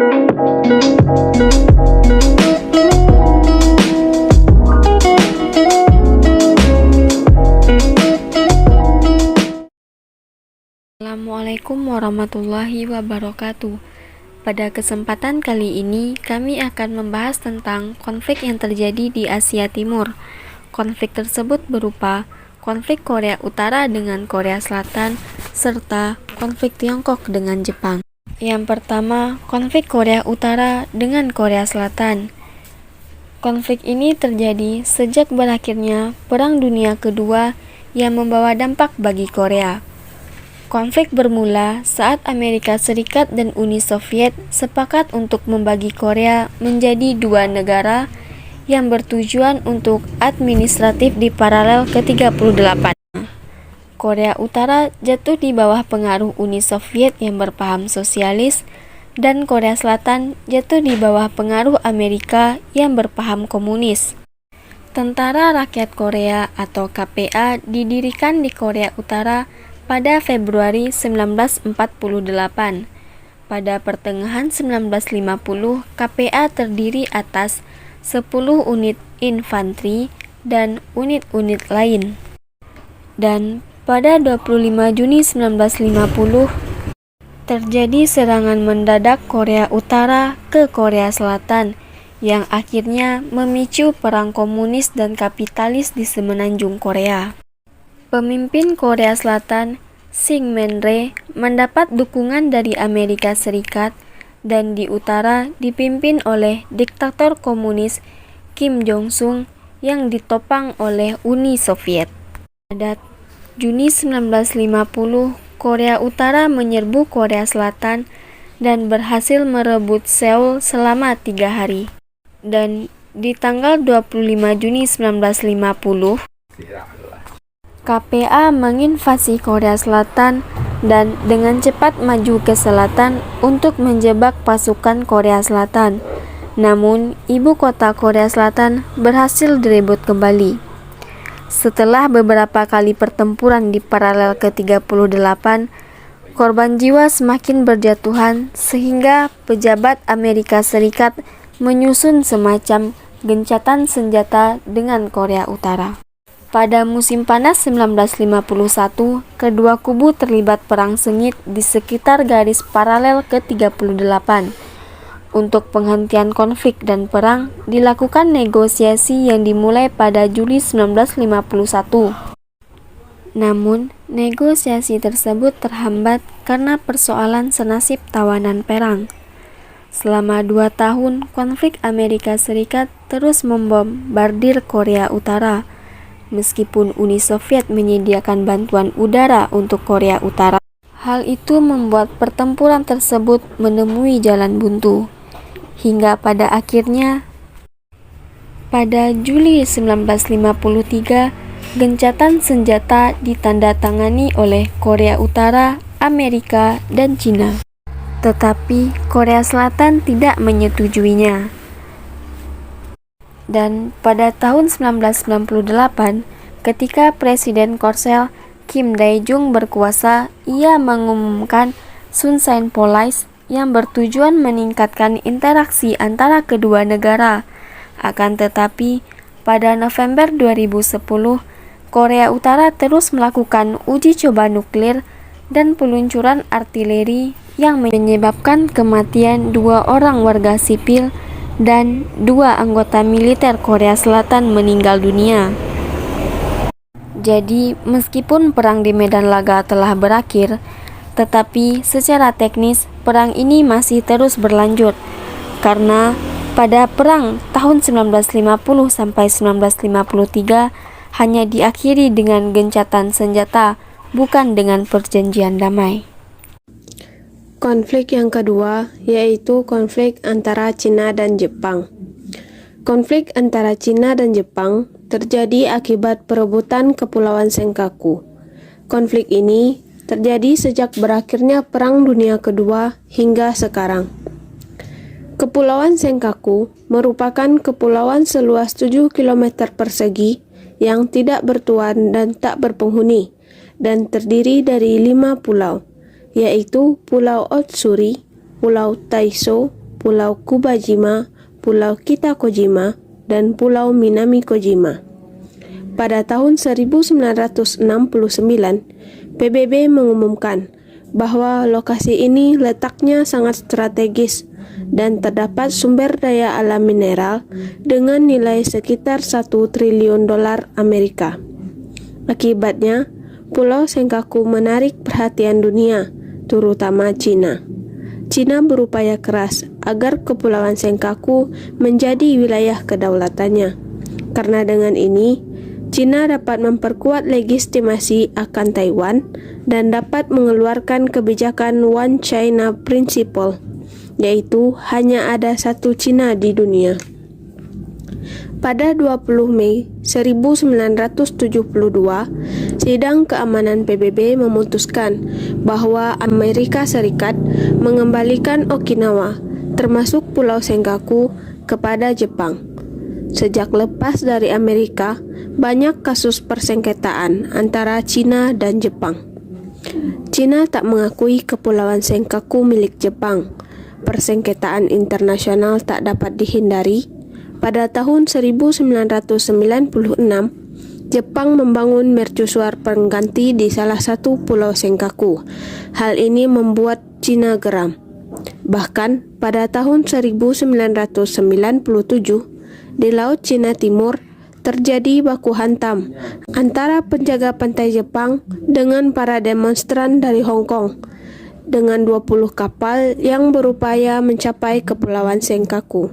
Assalamualaikum warahmatullahi wabarakatuh. Pada kesempatan kali ini, kami akan membahas tentang konflik yang terjadi di Asia Timur. Konflik tersebut berupa konflik Korea Utara dengan Korea Selatan, serta konflik Tiongkok dengan Jepang. Yang pertama, konflik Korea Utara dengan Korea Selatan. Konflik ini terjadi sejak berakhirnya Perang Dunia Kedua yang membawa dampak bagi Korea. Konflik bermula saat Amerika Serikat dan Uni Soviet sepakat untuk membagi Korea menjadi dua negara yang bertujuan untuk administratif di paralel ke-38. Korea Utara jatuh di bawah pengaruh Uni Soviet yang berpaham sosialis, dan Korea Selatan jatuh di bawah pengaruh Amerika yang berpaham komunis. Tentara Rakyat Korea atau KPA didirikan di Korea Utara pada Februari 1948. Pada pertengahan 1950, KPA terdiri atas 10 unit infanteri dan unit-unit lain. Dan pada 25 Juni 1950, terjadi serangan mendadak Korea Utara ke Korea Selatan yang akhirnya memicu perang komunis dan kapitalis di semenanjung Korea. Pemimpin Korea Selatan, Syngman-rhee, mendapat dukungan dari Amerika Serikat, dan di utara dipimpin oleh diktator komunis Kim Jong-sung yang ditopang oleh Uni Soviet. Pada Juni 1950, Korea Utara menyerbu Korea Selatan dan berhasil merebut Seoul selama 3 hari. Dan di tanggal 25 Juni 1950, KPA menginvasi Korea Selatan dan dengan cepat maju ke selatan untuk menjebak pasukan Korea Selatan. Namun, ibu kota Korea Selatan berhasil direbut kembali. Setelah beberapa kali pertempuran di paralel ke-38, korban jiwa semakin berjatuhan sehingga pejabat Amerika Serikat menyusun semacam gencatan senjata dengan Korea Utara. Pada musim panas 1951, kedua kubu terlibat perang sengit di sekitar garis paralel ke-38. Untuk penghentian konflik dan perang, dilakukan negosiasi yang dimulai pada Juli 1951. Namun, negosiasi tersebut terhambat karena persoalan senasib tawanan perang. Selama 2 tahun, konflik Amerika Serikat terus membombardir Korea Utara. Meskipun Uni Soviet menyediakan bantuan udara untuk Korea Utara, hal itu membuat pertempuran tersebut menemui jalan buntu. Hingga pada akhirnya, pada Juli 1953, gencatan senjata ditandatangani oleh Korea Utara, Amerika, dan Cina. Tetapi Korea Selatan tidak menyetujuinya. Dan pada tahun 1998, ketika Presiden Korsel Kim Dae-jung berkuasa, ia mengumumkan Sunshine Policy yang bertujuan meningkatkan interaksi antara kedua negara. Akan tetapi, pada November 2010, Korea Utara terus melakukan uji coba nuklir dan peluncuran artileri yang menyebabkan kematian 2 orang warga sipil dan 2 anggota militer Korea Selatan meninggal dunia. Jadi, meskipun perang di medan laga telah berakhir, tetapi secara teknis perang ini masih terus berlanjut karena pada perang tahun 1950 sampai 1953 hanya diakhiri dengan gencatan senjata, bukan dengan perjanjian damai. Konflik yang kedua yaitu konflik antara Cina dan Jepang. Konflik antara Cina dan Jepang terjadi akibat perebutan Kepulauan Senkaku. Konflik ini terjadi sejak berakhirnya Perang Dunia Kedua hingga sekarang. Kepulauan Senkaku merupakan kepulauan seluas 7 km persegi yang tidak bertuan dan tak berpenghuni, dan terdiri dari 5 pulau, yaitu Pulau Otsuri, Pulau Taiso, Pulau Kubajima, Pulau Kitakojima, dan Pulau Minami-Kojima. Pada tahun 1969, PBB mengumumkan bahwa lokasi ini letaknya sangat strategis dan terdapat sumber daya alam mineral dengan nilai sekitar 1 triliun dolar Amerika. Akibatnya, Pulau Senkaku menarik perhatian dunia, terutama Cina. Cina berupaya keras agar Kepulauan Senkaku menjadi wilayah kedaulatannya. Karena dengan ini, Cina dapat memperkuat legitimasi akan Taiwan dan dapat mengeluarkan kebijakan One China Principle, yaitu hanya ada satu Cina di dunia. Pada 20 Mei 1972, Sidang Keamanan PBB memutuskan bahwa Amerika Serikat mengembalikan Okinawa, termasuk Pulau Senkaku, kepada Jepang. Sejak lepas dari Amerika, banyak kasus persengketaan antara Cina dan Jepang. Cina tak mengakui Kepulauan Senkaku milik Jepang. Persengketaan internasional tak dapat dihindari. Pada tahun 1996, Jepang membangun mercusuar pengganti di salah satu pulau Senkaku. Hal ini membuat Cina geram. Bahkan pada tahun 1997, di Laut Cina Timur terjadi baku hantam antara penjaga pantai Jepang dengan para demonstran dari Hong Kong dengan 20 kapal yang berupaya mencapai Kepulauan Senkaku.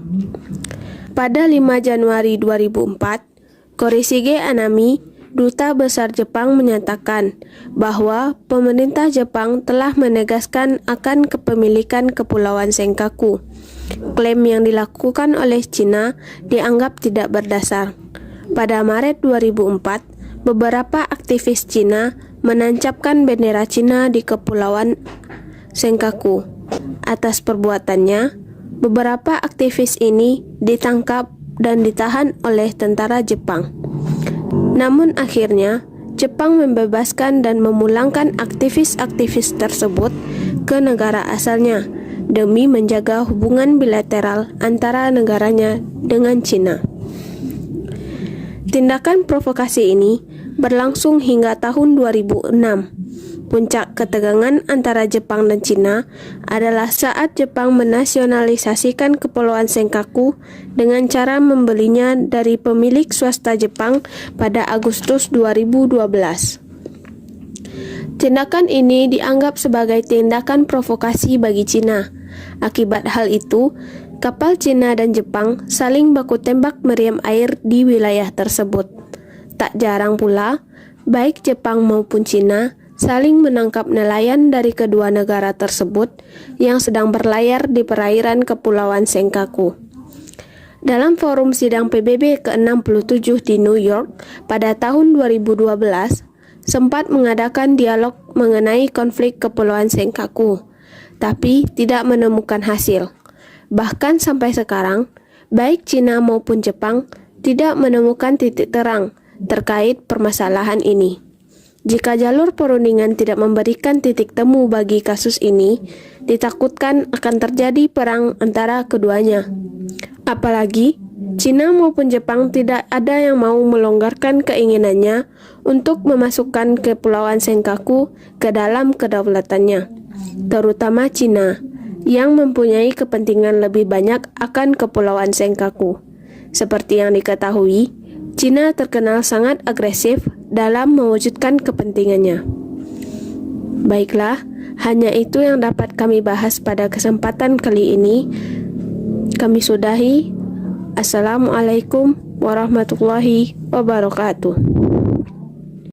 Pada 5 Januari 2004, Korishige Anami, Duta Besar Jepang, menyatakan bahwa pemerintah Jepang telah menegaskan akan kepemilikan Kepulauan Senkaku. Klaim yang dilakukan oleh Cina dianggap tidak berdasar. Pada Maret 2004, beberapa aktivis Cina menancapkan bendera Cina di Kepulauan Senkaku. Atas perbuatannya, beberapa aktivis ini ditangkap dan ditahan oleh tentara Jepang. Namun akhirnya, Jepang membebaskan dan memulangkan aktivis-aktivis tersebut ke negara asalnya demi menjaga hubungan bilateral antara negaranya dengan Cina. Tindakan provokasi ini berlangsung hingga tahun 2006. Puncak ketegangan antara Jepang dan Cina adalah saat Jepang menasionalisasikan Kepulauan Senkaku dengan cara membelinya dari pemilik swasta Jepang pada Agustus 2012. Tindakan ini dianggap sebagai tindakan provokasi bagi Cina. Akibat hal itu, kapal Cina dan Jepang saling baku tembak meriam air di wilayah tersebut. Tak jarang pula, baik Jepang maupun Cina saling menangkap nelayan dari kedua negara tersebut yang sedang berlayar di perairan Kepulauan Senkaku. Dalam forum sidang PBB ke-67 di New York pada tahun 2012, sempat mengadakan dialog mengenai konflik Kepulauan Senkaku, tapi tidak menemukan hasil. Bahkan sampai sekarang, baik Cina maupun Jepang tidak menemukan titik terang terkait permasalahan ini. Jika jalur perundingan tidak memberikan titik temu bagi kasus ini, ditakutkan akan terjadi perang antara keduanya. Apalagi, Cina maupun Jepang tidak ada yang mau melonggarkan keinginannya untuk memasukkan Kepulauan Senkaku ke dalam kedaulatannya, terutama Cina, yang mempunyai kepentingan lebih banyak akan Kepulauan Senkaku. Seperti yang diketahui, Cina terkenal sangat agresif dalam mewujudkan kepentingannya. Baiklah, hanya itu yang dapat kami bahas pada kesempatan kali ini. Kami sudahi. Assalamualaikum warahmatullahi wabarakatuh.